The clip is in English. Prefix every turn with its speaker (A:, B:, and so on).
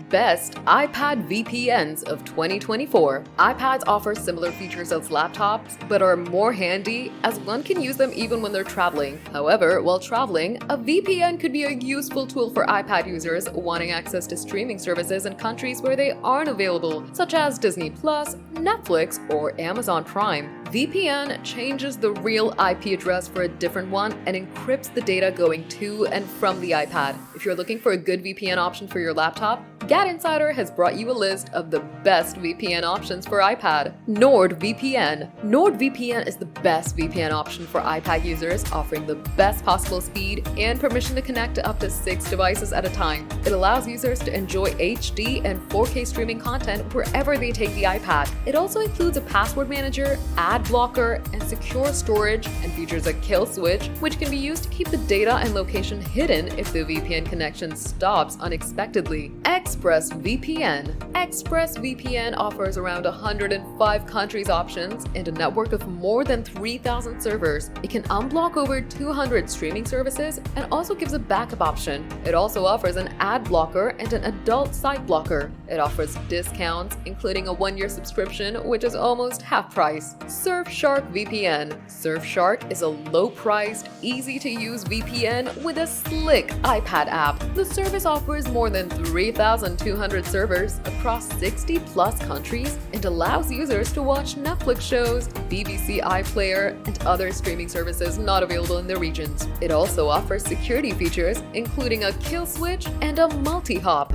A: Best iPad VPNs of 2024. iPads offer similar features as laptops, but are more handy as one can use them even when they're traveling. However, while traveling, a VPN could be a useful tool for iPad users wanting access to streaming services in countries where they aren't available, such as Disney+, Netflix, or Amazon Prime. VPN changes the real IP address for a different one and encrypts the data going to and from the iPad. If you're looking for a good VPN option for your laptop, Gat Insider has brought you a list of the best VPN options for iPad. NordVPN. NordVPN is the best VPN option for iPad users, offering the best possible speed and permission to connect to up to 6 devices at a time. It allows users to enjoy HD and 4K streaming content wherever they take the iPad. It also includes a password manager, ad blocker, and secure storage, and features a kill switch, which can be used to keep the data and location hidden if the VPN connection stops unexpectedly. ExpressVPN. ExpressVPN offers around 105 countries options and a network of more than 3,000 servers. It can unblock over 200 streaming services and also gives a backup option. It also offers an ad blocker and an adult site blocker. It offers discounts, including a 1-year subscription, which is almost half price. Surfshark VPN. Surfshark is a low-priced, easy-to-use VPN with a slick iPad app. The service offers more than 3,200 servers across 60-plus countries and allows users to watch Netflix shows, BBC iPlayer, and other streaming services not available in their regions. It also offers security features, including a kill switch and a multi-hop.